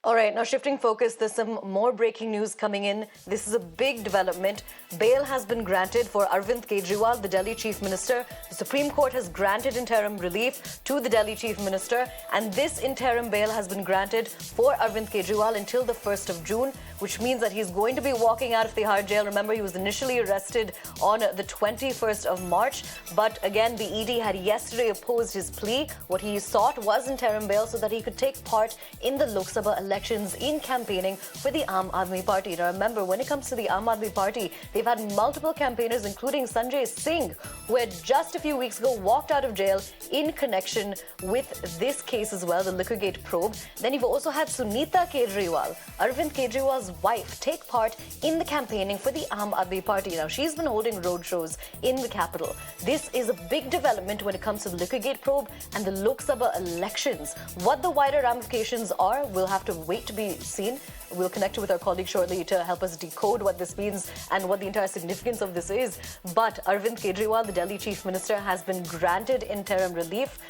All right, now shifting focus, there's some more breaking news coming in. This is a big development. Bail has been granted for Arvind Kejriwal, the Delhi Chief Minister. The Supreme Court has granted interim relief to the Delhi Chief Minister, and this interim bail has been granted for Arvind Kejriwal until the 1st of June, which means that he's going to be walking out of Tihar jail. Remember, he was initially arrested on the 21st of March, but again, the ED had yesterday opposed his plea. What he sought was interim bail so that he could take part in the Lok Sabha elections in campaigning for the Aam Aadmi Party. Now remember, when it comes to the Aam Aadmi Party, they've had multiple campaigners, including Sanjay Singh, who had just a few weeks ago walked out of jail in connection with this case as well, the Liquorgate probe. Then you've also had Sunita Kejriwal, Arvind Kejriwal's wife, take part in the campaigning for the Aam Aadmi Party. Now she's been holding roadshows in the capital. This is a big development when it comes to the Liquorgate probe and the Lok Sabha elections. What the wider ramifications are, we'll have to wait to be seen. We'll connect with our colleague shortly to help us decode what this means and what the entire significance of this is. But Arvind Kejriwal, the Delhi Chief Minister, has been granted interim relief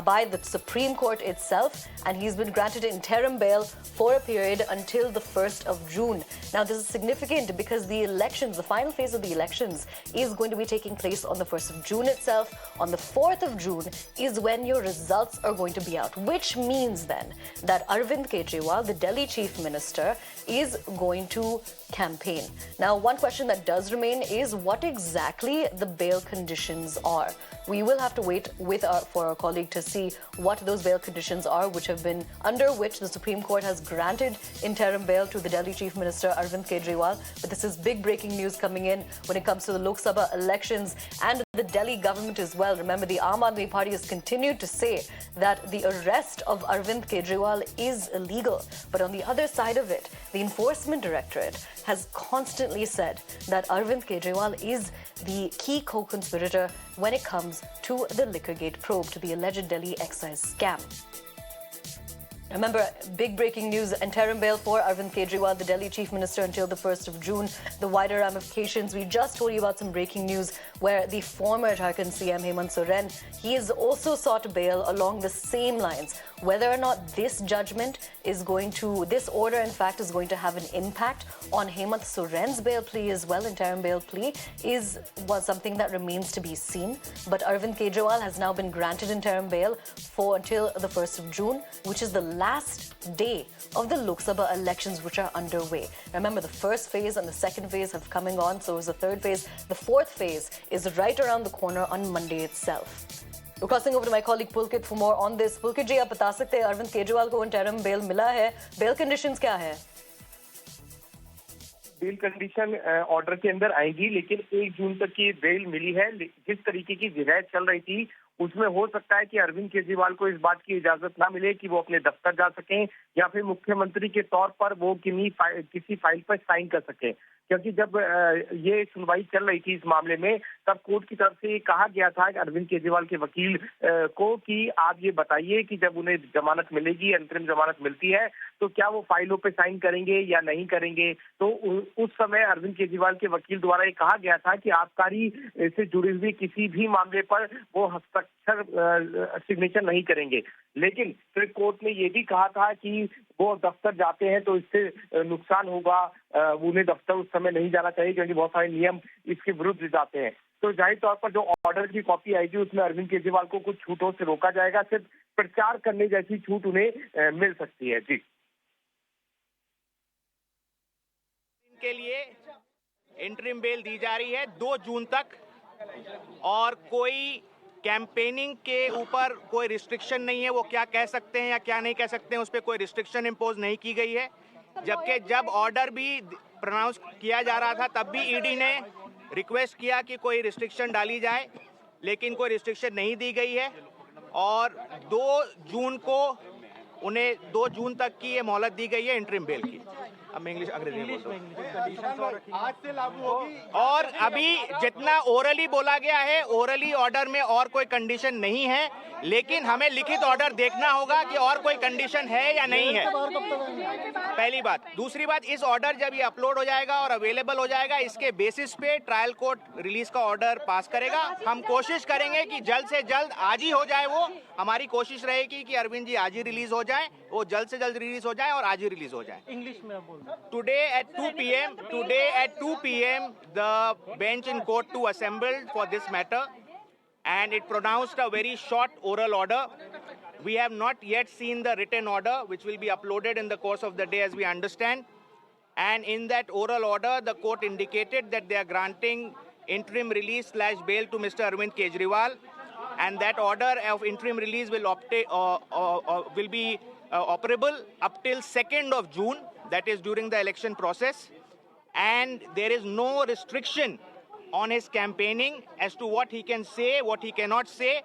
by the Supreme Court itself, and he's been granted interim bail for a period until the 1st of June. Now, this is significant because the elections, the final phase of the elections, is going to be taking place on the 1st of June itself. On the 4th of June is when your results are going to be out, which means then that Arvind Kejriwal, the Delhi Chief Minister, is going to campaign. Now, one question that does remain is what exactly the bail conditions are. We will have to wait for our colleague to see what those bail conditions are, under which the Supreme Court has granted interim bail to the Delhi Chief Minister Arvind Kejriwal. But this is big breaking news coming in when it comes to the Lok Sabha elections and the Delhi government as well. Remember, the Aam Aadmi Party has continued to say that the arrest of Arvind Kejriwal is illegal. But on the other side of it, the Enforcement Directorate has constantly said that Arvind Kejriwal is the key co-conspirator when it comes to the Liquorgate probe, to the alleged Delhi excise scam. Remember, big breaking news, interim bail for Arvind Kejriwal, the Delhi Chief Minister, until the 1st of June. The wider ramifications, we just told you about some breaking news where the former Jharkhand CM Hemant Soren, he has also sought bail along the same lines. Whether or not this this order in fact is going to have an impact on Hemant Soren's bail plea as well, interim bail plea, was something that remains to be seen. But Arvind Kejriwal has now been granted interim bail until the 1st of June, which is the last day of the Lok Sabha elections, which are underway. Remember, the first phase and the second phase have coming on, so is the third phase. The fourth phase is right around the corner on Monday itself. We're crossing over to my colleague Pulkit for more on this. Pulkit ji, आप बता सकते हैं अरविंद केजरीवाल को interim bail मिला है? Bail conditions क्या है? Bell condition order के अंदर आएगी, लेकिन 1 जून तक की बेल मिली है। जिस तरीके की जिरहत चल रही थी, उसमें हो सकता है कि अरविंद केजरीवाल को इस बात की इजाजत ना मिले कि वो अपने दफ्तर जा सकें या फिर मुख्यमंत्री के तौर पर वो किसी फाइल पर साइन कर सकें। क्योंकि जब ये सुनवाई चल रही थी इस मामले में, तब कोर्ट की तरफ से कहा गया था अरविंद केजरीवाल के वकील को कि आप ये बताइए कि जब उन्हें जमानत मिलेगी, अंतरिम जमानत मिलती है, तो क्या वो फाइलों पे साइन करेंगे या नहीं करेंगे। तो उस समय अरविंद केजरीवाल के वकील द्वारा ये कहा गया था कि आबकारी से जुड़ी हुई किसी भी मामले पर वो हस्ताक्षर सिग्नेचर नहीं करेंगे। लेकिन फिर कोर्ट ने ये भी कहा था कि वो दफ्तर जाते हैं तो इससे नुकसान होगा, उन्हें दफ्तर उस समय नहीं जाना चाहिए क्योंकि बहुत सारे नियम इसके विरुद्ध जाते हैं। तो जाहिर तौर पर जो ऑर्डर की कॉपी आएगी उसमें अरविंद केजरीवाल को कुछ छूटों से रोका जाएगा, सिर्फ प्रचार करने जैसी छूट उन्हें मिल सकती है। जी, के लिए इंटरिम बेल दी जा रही है 2 जून तक, और कोई कैंपेनिंग के ऊपर कोई रिस्ट्रिक्शन नहीं है। वो क्या कह सकते हैं या क्या नहीं कह सकते हैं, उस पर कोई रिस्ट्रिक्शन इम्पोज नहीं की गई है। जबकि जब ऑर्डर भी प्रोनाउंस किया जा रहा था, तब भी ईडी ने रिक्वेस्ट किया कि कोई रिस्ट्रिक्शन डाली जाए, लेकिन कोई रिस्ट्रिक्शन नहीं दी गई है। और 2 जून को उन्हें 2 जून तक की ये मोहलत दी गई है इंटरिम बेल की। अब मैं अंग्रेजी में बोलता हूँ। आज से लागू होगी। और अभी जितना ओरली बोला गया है, ओरली ऑर्डर में और कोई कंडीशन नहीं है, लेकिन हमें लिखित ऑर्डर देखना होगा कि और कोई कंडीशन है या नहीं है, पहली बात। दूसरी बात, इस ऑर्डर जब ये अपलोड हो जाएगा और अवेलेबल हो जाएगा, इसके बेसिस पे ट्रायल कोर्ट रिलीज का ऑर्डर पास करेगा। हम कोशिश करेंगे कि जल्द से जल्द आज ही हो जाए। वो हमारी कोशिश रहेगी कि अरविंद जी आज ही रिलीज हो जाए, वो जल्द से जल्द रिलीज हो जाए और आज ही रिलीज हो जाए। इंग्लिश में बोल। Today at 2 p.m. the bench in court 2 assembled for this matter, and it pronounced a very short oral order. We have not yet seen the written order, which will be uploaded in the course of the day as we understand. And in that oral order, the court indicated that they are granting interim release / bail to Mr. Arvind Kejriwal, and that order of interim release will be operable up till 2nd of June, that is during the election process, and there is no restriction on his campaigning as to what he can say, what he cannot say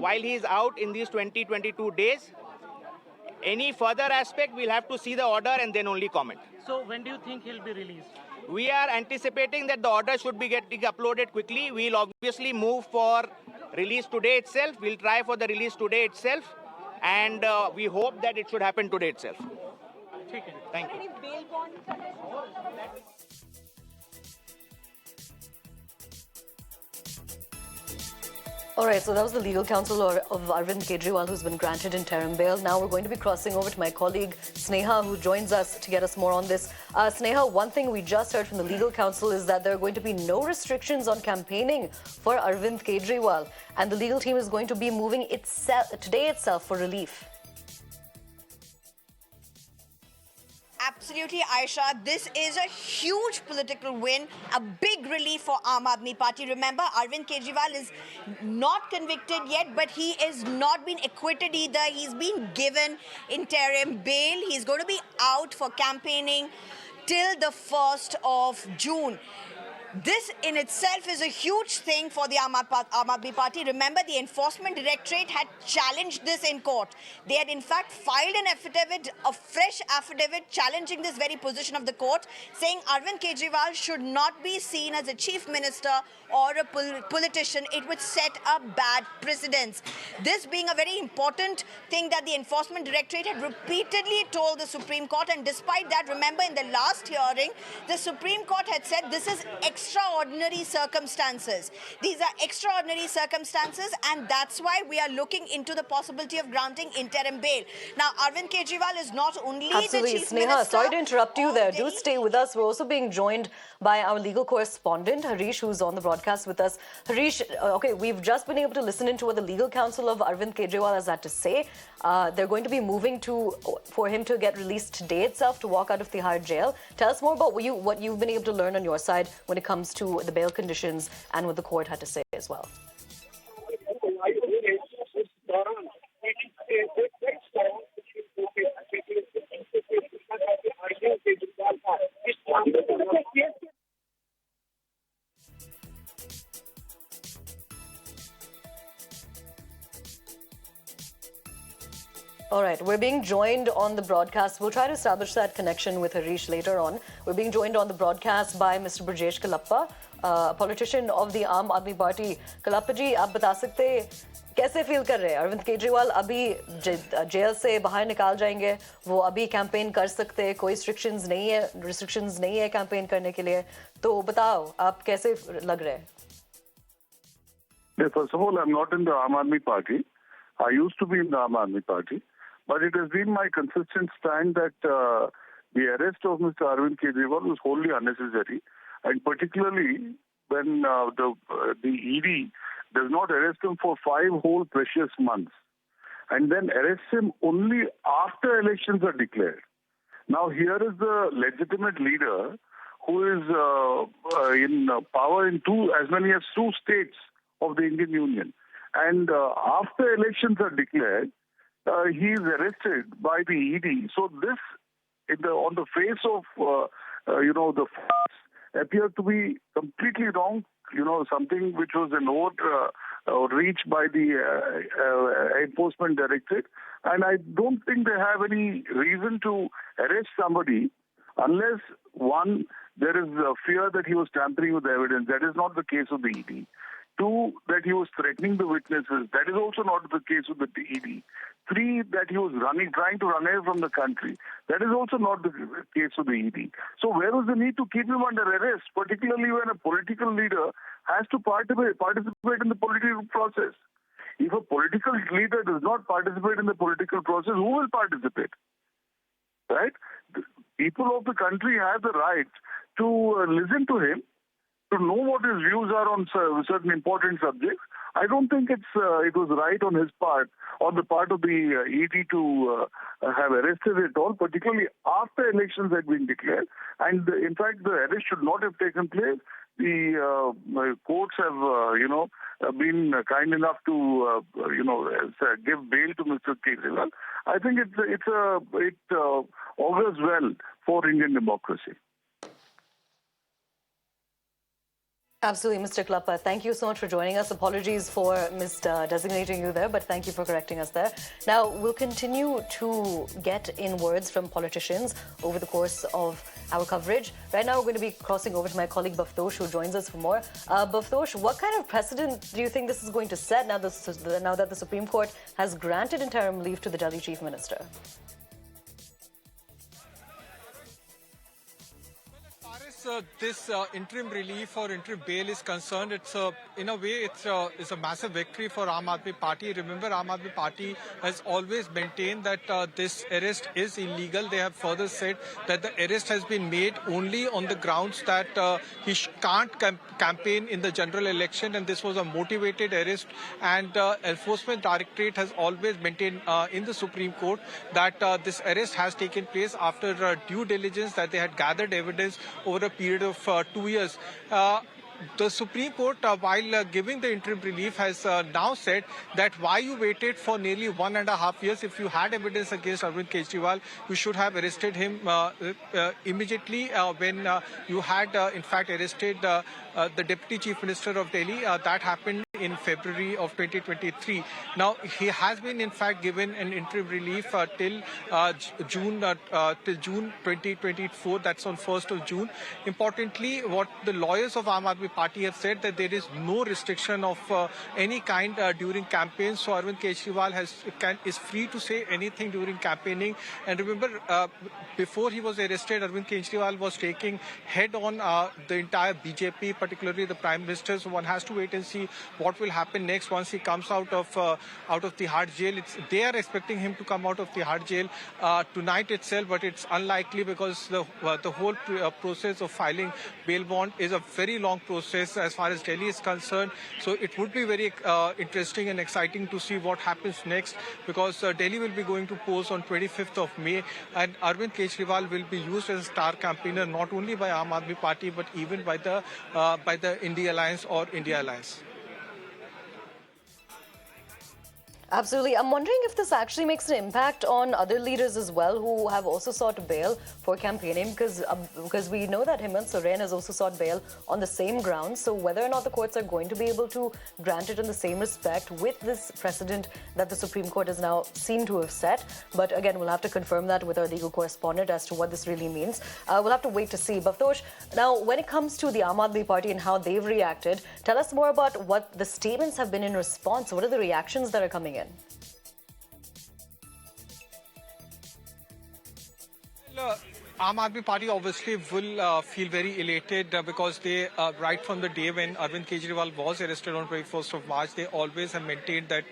while he is out in these 22 days. Any further aspect, we'll have to see the order and then only comment. So when do you think he'll be released? We are anticipating that the order should be getting uploaded quickly. We'll obviously move for release today itself. We'll try for the release today itself, and we hope that it should happen today itself. Thank you. All right, so that was the legal counsel of Arvind Kejriwal, who's been granted interim bail. Now we're going to be crossing over to my colleague Sneha, who joins us to get us more on this. Sneha, one thing we just heard from the legal counsel is that there are going to be no restrictions on campaigning for Arvind Kejriwal, and the legal team is going to be moving today itself for relief. Absolutely, Aisha. This is a huge political win, a big relief for Aam Aadmi Party. Remember, Arvind Kejriwal is not convicted yet, but he is not been acquitted either. He's been given interim bail. He's going to be out for campaigning till the 1st of June. This in itself is a huge thing for the Aam Aadmi Party. Remember, the Enforcement Directorate had challenged this in court. They had in fact filed an affidavit, a fresh affidavit, challenging this very position of the court, saying Arvind Kejriwal should not be seen as a chief minister or a politician. It would set a bad precedence. This being a very important thing that the Enforcement Directorate had repeatedly told the Supreme Court, and despite that, remember in the last hearing, the Supreme Court had said this is extraordinary circumstances. These are extraordinary circumstances, and that's why we are looking into the possibility of granting interim bail. Now, Arvind Kejriwal is not only Absolutely. the chief Sneha, minister. sorry to interrupt you there. Do Delhi. stay with us. We're also being joined by our legal correspondent, Harish, who's on the broadcast with us. Harish, okay, we've just been able to listen into what the legal counsel of Arvind Kejriwal has had to say. They're going to be moving for him to get released today itself to walk out of Tihar jail. Tell us more about what you've been able to learn on your side when it comes to the bail conditions and what the court had to say as well. All right, we're being joined on the broadcast. We'll try to establish that connection with Harish later on. We're being joined on the broadcast by Mr. Brajesh Kalappa, a politician of the Aam Aadmi Party. Kalappa ji, आप बता सकते कैसे feel कर रहे हैं? अरविंद केजरीवाल अभी jail से बाहर निकाल जाएंगे, वो अभी कैंपेन कर सकते हैं, कोई रिस्ट्रिक्शंस नहीं है कैंपेन करने के लिए, तो बताओ आप कैसे लग रहे हैं? First of all, I'm not in the Aam Aadmi Party. I used to be in the Aam Aadmi Party. But it has been my consistent stand that the arrest of Mr. Arvind Kejriwal was wholly unnecessary, and particularly when the ED does not arrest him for 5 whole precious months and then arrests him only after elections are declared. Now here is the legitimate leader who is in power in as many as 2 states of the Indian Union. And after elections are declared, he is arrested by the ED. So this, on the face of, the facts, appeared to be completely wrong. Something which was an overreach by the Enforcement Directorate. And I don't think they have any reason to arrest somebody unless, one, there is a fear that he was tampering with the evidence. That is not the case of the ED. Two, that he was threatening the witnesses. That is also not the case with the ED. Three, that he was trying to run away from the country. That is also not the case with the ED. So where was the need to keep him under arrest, particularly when a political leader has to participate in the political process? If a political leader does not participate in the political process, who will participate? Right? The people of the country have the right to listen to him, to know what his views are on certain important subjects. I don't think it was right on his part, on the part of the ED to have arrested it all, particularly after elections had been declared. And in fact, the arrest should not have taken place. The courts have, been kind enough to, give bail to Mr. Kejriwal. I think it augurs well for Indian democracy. Absolutely, Mr. Klappa. Thank you so much for joining us. Apologies for misdesignating you there, but thank you for correcting us there. Now, we'll continue to get in words from politicians over the course of our coverage. Right now, we're going to be crossing over to my colleague Bhavtosh, who joins us for more. Bhavtosh, what kind of precedent do you think this is going to set now that the Supreme Court has granted interim leave to the Delhi Chief Minister? This interim relief or interim bail is concerned, it's in a way it's a massive victory for Aam Aadmi Party. Remember, Aam Aadmi Party has always maintained that this arrest is illegal. They have further said that the arrest has been made only on the grounds that he can't campaign in the general election, and this was a motivated arrest. And Enforcement Directorate has always maintained in the Supreme Court that this arrest has taken place after due diligence, that they had gathered evidence over a period of 2 years. The Supreme Court, while giving the interim relief, has now said that why you waited for nearly 1.5 years. If you had evidence against Arvind Kejriwal, you should have arrested him immediately when you had, in fact, arrested the Deputy Chief Minister of Delhi. That happened in February of 2023. Now, he has been, in fact, given an interim relief till June 2024. That's on 1st of June. Importantly, what the lawyers of Aam Aadmi Party have said, that there is no restriction of any kind during campaigns. So Arvind Kejriwal is free to say anything during campaigning. And remember, before he was arrested, Arvind Kejriwal was taking head on the entire BJP, particularly the Prime Minister. So one has to wait and see what will happen next once he comes out of Tihar jail. They are expecting him to come out of Tihar jail tonight itself, but it's unlikely because the whole process of filing bail bond is a very long process as far as Delhi is concerned. So it would be very interesting and exciting to see what happens next, because Delhi will be going to pose on 25th of May, and Arvind Kejriwal will be used as a star campaigner not only by Aam Aadmi Party but even by the India Alliance or India Alliance. Absolutely. I'm wondering if this actually makes an impact on other leaders as well who have also sought bail for campaigning, because we know that Hemant Soren has also sought bail on the same grounds. So whether or not the courts are going to be able to grant it in the same respect with this precedent that the Supreme Court has now seemed to have set. But again, we'll have to confirm that with our legal correspondent as to what this really means. We'll have to wait to see. Bhavtosh, now when it comes to the Aam Aadmi Party and how they've reacted, tell us more about what the statements have been in response. What are the reactions that are coming in? Aam Aadmi Party obviously will feel very elated because they, right from the day when Arvind Kejriwal was arrested on 21st of March, they always have maintained that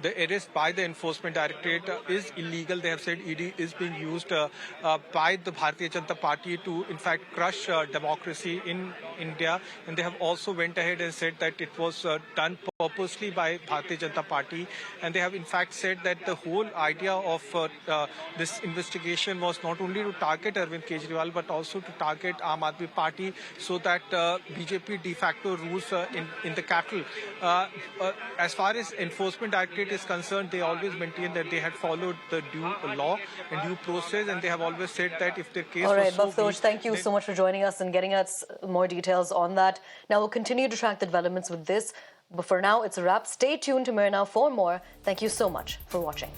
the arrest by the Enforcement Directorate is illegal. They have said ED is being used by the Bharatiya Janata Party to, in fact, crush democracy in India. And they have also went ahead and said that it was done purposely by Bharatiya Janata Party. And they have, in fact, said that the whole idea of this investigation was not only to target Arvind Kejriwal but also to target Aam Aadmi Party so that BJP de facto rules in the capital. As far as Enforcement Directorate is concerned, they always maintain that they had followed the due law and due process, and they have always said that if their case was so weak... All right, Bhavtosh, thank you so much for joining us and getting us more details on that. Now, we'll continue to track the developments with this, but for now, it's a wrap. Stay tuned to Mirror Now for more. Thank you so much for watching.